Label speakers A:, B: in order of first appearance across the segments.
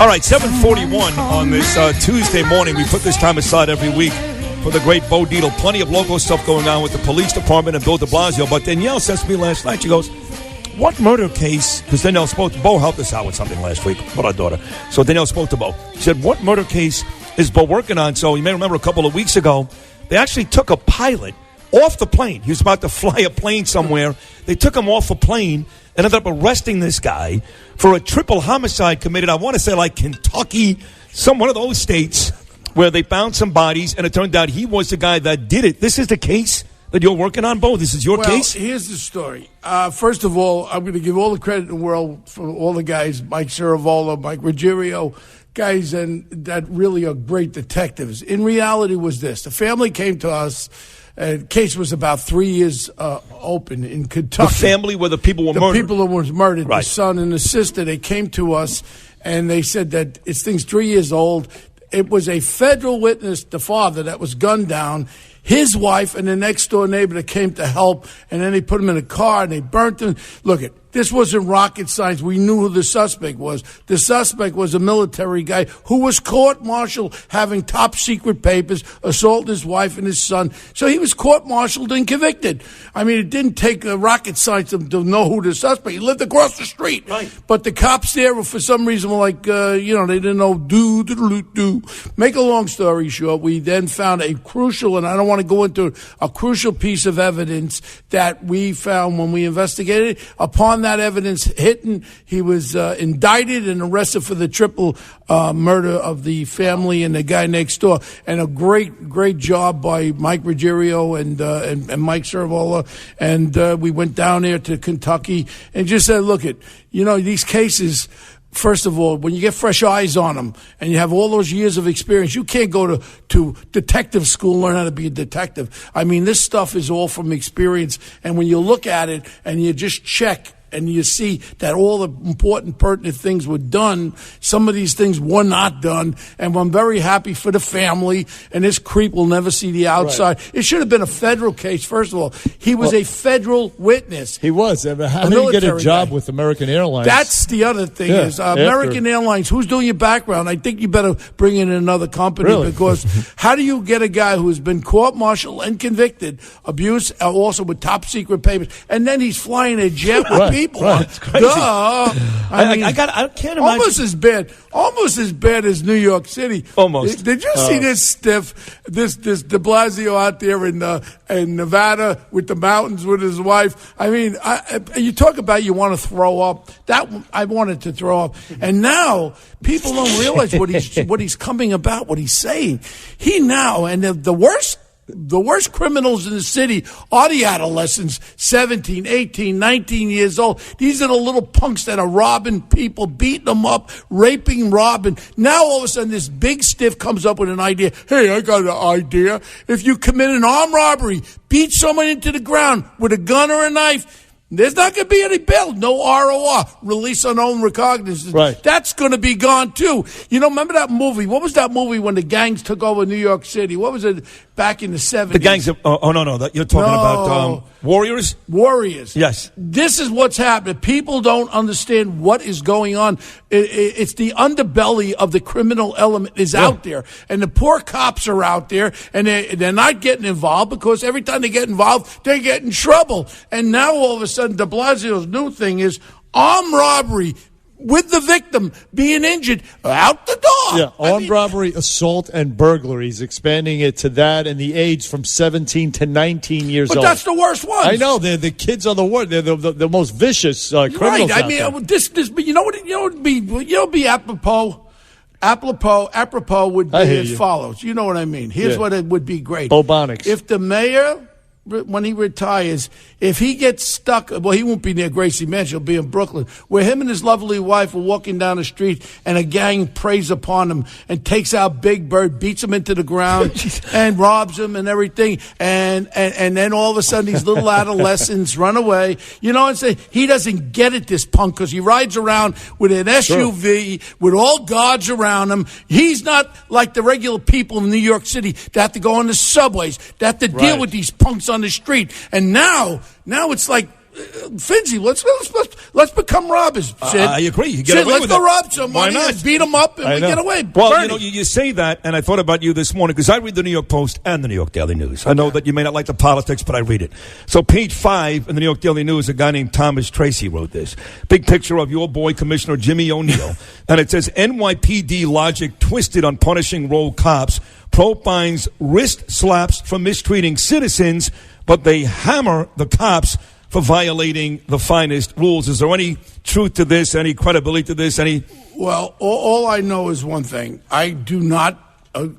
A: All right, 7:41 on this Tuesday morning. We put this time aside every week for the great Bo Dietl. Plenty of local stuff going on with the police department and Bill de Blasio. But Danielle says to me last night, she goes, what murder case, because Danielle spoke to Bo, helped us out with something last week with our daughter. So Danielle spoke to Bo. She said, what murder case is Bo working on? So you may remember a couple of weeks ago, they actually took a pilot off the plane. He was about to fly a plane somewhere. They took him off a plane and ended up arresting this guy for a triple homicide committed, I want to say like Kentucky, one of those states where they found some bodies, and it turned out he was the guy that did it. This is the case that you're working on, Bo? This is your case?
B: Well, here's the story. First of all, I'm going to give all the credit in the world for all the guys, Mike Ceravola, Mike Ruggiero, guys that really are great detectives. In reality was this. The family came to us. The case was about 3 years open in Kentucky.
A: The family where the people were murdered?
B: The people that were murdered,
A: right.
B: The son and the sister, they came to us, and they said that it's things 3 years old. It was a federal witness, the father, that was gunned down. His wife and the next-door neighbor that came to help, and then they put him in a car, and they burnt him. Look, this wasn't rocket science. We knew who the suspect was. The suspect was a military guy who was court-martialed having top-secret papers, assaulting his wife and his son. So he was court-martialed and convicted. I mean, it didn't take rocket science to know who the suspect. He lived across the street.
A: Right.
B: But the cops there, for some reason, were like, they didn't know, do. Make a long story short, we then found a crucial, and I don't want to go into a crucial piece of evidence that we found when we investigated. Upon that evidence hitting, he was indicted and arrested for the triple murder of the family and the guy next door. And a great job by Mike Ruggiero and Mike Ceravola. And we went down there to Kentucky and just said, look, these cases. First of all, when you get fresh eyes on them and you have all those years of experience, you can't go to detective school and learn how to be a detective. I mean, this stuff is all from experience. And when you look at it and you just check and you see that all the important, pertinent things were done, some of these things were not done. And I'm very happy for the family, and this creep will never see the outside. Right. It should have been a federal case, first of all. He was a federal witness.
C: He was. How did he get a job with American Airlines?
B: That's the other thing is American Airlines, who's doing your background? I think you better bring in another company because how do you get a guy who's been court-martialed and convicted, abuse, also with top-secret papers, and then he's flying a jet with people?
A: Right. It's crazy. I can't imagine.
B: Almost as bad as New York City.
A: Almost.
B: Did you see this stiff, this de Blasio out there in Nevada with the mountains with his wife? I mean, you talk about you want to throw up. I wanted to throw up. And now people don't realize what he's coming about, what he's saying. The worst criminals in the city are the adolescents, 17, 18, 19 years old. These are the little punks that are robbing people, beating them up, raping, robbing. Now, all of a sudden, this big stiff comes up with an idea. Hey, I got an idea. If you commit an armed robbery, beat someone into the ground with a gun or a knife, there's not going to be any bail. No ROR, release on own recognizance.
C: Right. That's
B: going to be gone, too. Remember that movie? What was that movie when the gangs took over New York City? What was it back in the 70s?
A: The gangs of, no. You're talking about Warriors?
B: Warriors.
A: Yes.
B: This is what's happening. People don't understand what is going on. It's the underbelly of the criminal element is out there. And the poor cops are out there, and they're not getting involved because every time they get involved, they get in trouble. And now all of a sudden, de Blasio's new thing is armed robbery with the victim being injured out the door.
C: Yeah, armed robbery, assault, and burglary. He's expanding it to that, and the age from 17 to 19 years old.
B: But that's the worst one.
C: I know. The kids are the worst. They're the most vicious criminals.
B: Right.
C: I mean,
B: but you know what would be apropos? Apropos would be as follows. You know what I mean? Here's what it would be great.
C: Bobonics.
B: If the mayor, when he retires, if he gets stuck, well, he won't be near Gracie Mansion. He'll be in Brooklyn, where him and his lovely wife are walking down the street, and a gang preys upon him and takes out Big Bird, beats him into the ground, and robs him and everything. And then all of a sudden, these little adolescents run away. And say he doesn't get it, this punk, because he rides around with an SUV with all guards around him. He's not like the regular people in New York City that have to go on the subways, that have to deal with these punks on the street. And now it's like Finzi, let's become robbers, Sid.
A: I agree. You get
B: Sid,
A: away
B: let's
A: with
B: go
A: it.
B: rob somebody and beat them up, and we get away.
A: Well,
B: Bernie.
A: you say that, and I thought about you this morning because I read the New York Post and the New York Daily News. I know that you may not like the politics, but I read it. So page 5 in the New York Daily News, a guy named Thomas Tracy wrote this. Big picture of your boy, Commissioner Jimmy O'Neill. And it says, NYPD logic twisted on punishing rogue cops. Pro finds wrist slaps for mistreating citizens, but they hammer the cops for violating the finest rules. Is there any truth to this, any credibility to this, any...
B: Well, all I know is one thing. I do not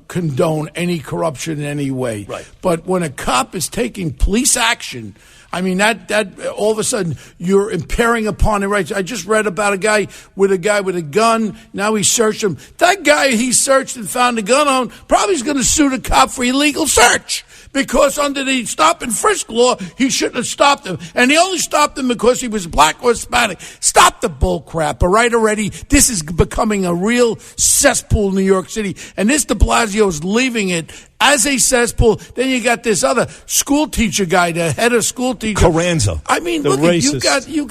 B: condone any corruption in any way.
A: Right.
B: But when a cop is taking police action, I mean, that all of a sudden you're impairing upon their rights. I just read about a guy with a gun. Now he searched him. That guy he searched and found a gun on probably is going to sue the cop for illegal search. Because under the stop and frisk law, he shouldn't have stopped him. And he only stopped him because he was black or Hispanic. Stop the bull crap, all right, already? This is becoming a real cesspool in New York City. And this de Blasio is leaving it as a cesspool. Then you got this other school teacher guy, the head of school teacher.
A: Carranza.
B: I mean,
C: The
B: look,
C: racist.
B: you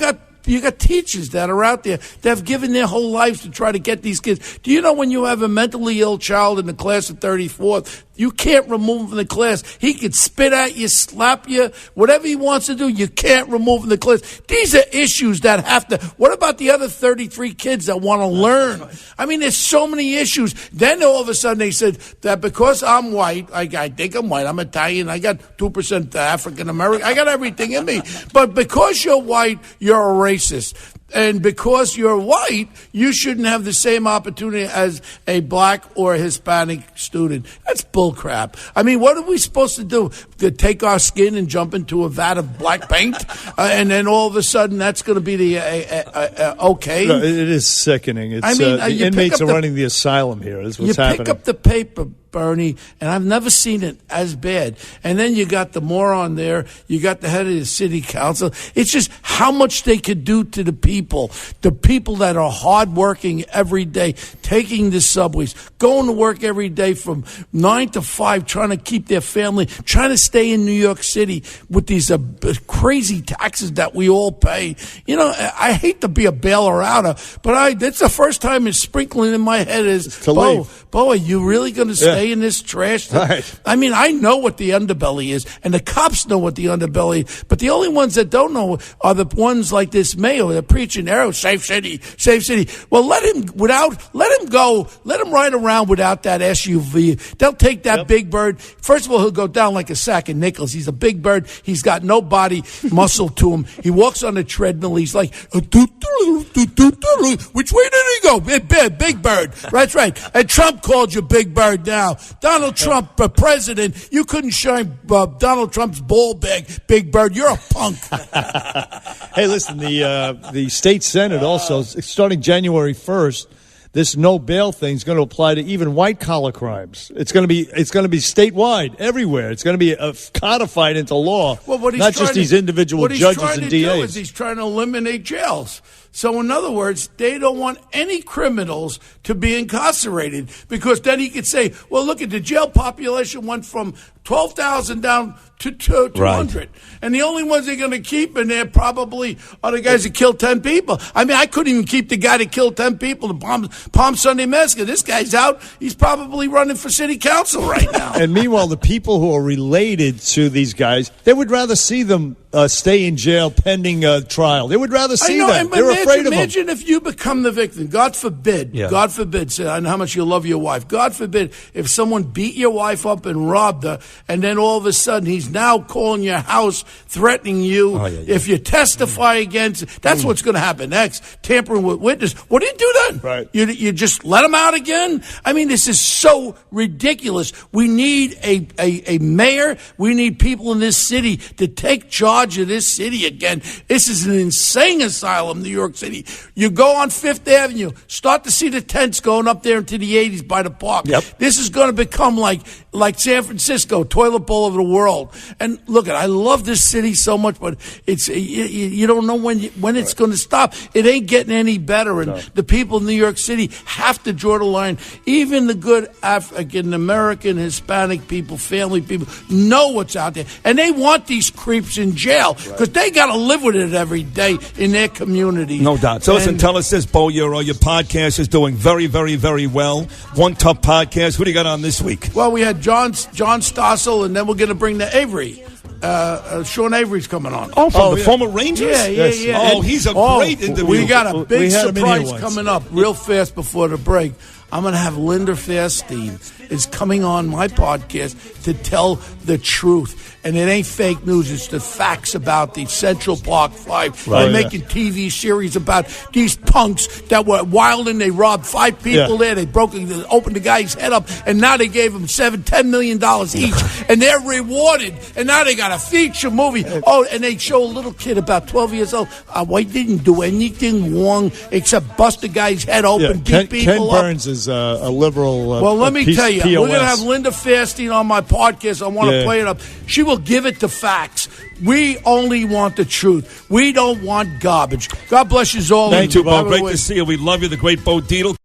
B: got teachers that are out there that have given their whole lives to try to get these kids. Do you know when you have a mentally ill child in the class of 34, you can't remove him from the class. He could spit at you, slap you, whatever he wants to do, you can't remove him from the class. These are issues that have to... What about the other 33 kids that want to learn? I mean, there's so many issues. Then all of a sudden they said that because I'm white, I think I'm white, I'm Italian, I got 2% African American, I got everything in me. But because you're white, you're a racist. And because you're white, you shouldn't have the same opportunity as a black or Hispanic student. That's bullcrap. I mean, what are we supposed to do? To take our skin and jump into a vat of black paint? And then all of a sudden that's going to be the okay?
C: No, it is sickening. It's,
B: I mean,
C: the inmates are running the asylum here is what's happening.
B: You pick up the paper, Bernie, and I've never seen it as bad. And then you got the moron there. You got the head of the city council. It's just how much they could do to the people that are hardworking every day, taking the subways, going to work every day from 9 to 5, trying to keep their family, trying to stay in New York City with these crazy taxes that we all pay. You know, I hate to be a bailer outer, but that's the first time it's sprinkling in my head is, Bo, are you really going to stay in this trash?
C: Right.
B: I mean, I know what the underbelly is, and the cops know what the underbelly is, but the only ones that don't know are the ones like this mayor, the preaching arrow, safe city, safe city. Well, let him go, let him ride around without that SUV. They'll take that big bird. First of all, he'll go down like a sack of nickels. He's a big bird. He's got no body muscle to him. He walks on a treadmill. He's like, which way did he go? Big bird. That's right. And Trump called you Big Bird now. Donald Trump, president, you couldn't shine Donald Trump's ball bag, Big Bird. You're a punk.
C: Hey, listen, the state Senate also, starting January 1st, this no bail thing is going to apply to even white collar crimes. It's going to be statewide, everywhere. It's going to be codified into law.
B: Well,
C: not just these individual judges and DAs.
B: He's trying to eliminate jails. So, in other words, they don't want any criminals to be incarcerated because then he could say, well, look at the jail population went from 12,000 down to 200. Right. And the only ones they're going to keep in there probably are the guys that killed 10 people. I mean, I couldn't even keep the guy that killed 10 people, the Palm Sunday Massacre. This guy's out. He's probably running for city council right now.
C: And meanwhile, the people who are related to these guys, they would rather see them stay in jail pending trial. They would rather see them. They're afraid of them.
B: Imagine if you become the victim. God forbid. Yeah. God forbid. I know how much you love your wife. God forbid if someone beat your wife up and robbed her, and then all of a sudden he's now calling your house, threatening you. If you testify against, that's what's going to happen next. Tampering with witness. What do you do then?
C: Right.
B: You just let him out again? I mean, this is so ridiculous. We need a mayor. We need people in this city to take charge of this city again. This is an insane asylum, New York City. You go on Fifth Avenue, start to see the tents going up there into the 80s by the park.
A: Yep.
B: This is going to become like San Francisco, toilet bowl of the world. And look, I love this city so much, but it's you don't know when it's going to stop. It ain't getting any better, and the people in New York City have to draw the line. Even the good African American, Hispanic people, family people know what's out there, and they want these creeps in jail. jail because they got to live with it every day in their community.
A: No doubt. So listen, tell us this, Bo. Your podcast is doing very, very, very well. One Tough Podcast. Who do you got on this week?
B: Well, we had John Stossel, and then we're going to bring the Avery. Sean Avery's coming on.
A: Oh, the former Rangers?
B: Yeah.
A: Oh, he's a great individual.
B: We got a big surprise
C: once.
B: coming up real fast before the break. I'm going to have Linda Fairstein is coming on my podcast to tell the truth. And it ain't fake news. It's the facts about the Central Park Five. They're making TV series about these punks that were wild and they robbed 5 people there. They opened the guy's head up, and now they gave him $10 million each. And they're rewarded. And now they got a feature movie. Oh, and they show a little kid about 12 years old. He didn't do anything wrong except bust the guy's head open, beat people
C: Ken
B: up.
C: Burns is a liberal.
B: Well, let me tell you,
C: POS.
B: we're going to have Linda Fairstein on my podcast. I want to play it up. She will give it the facts. We only want the truth. We don't want garbage. God bless you all.
A: Thank you, Bo. Great to see you. We love you, the great Bo Dietl.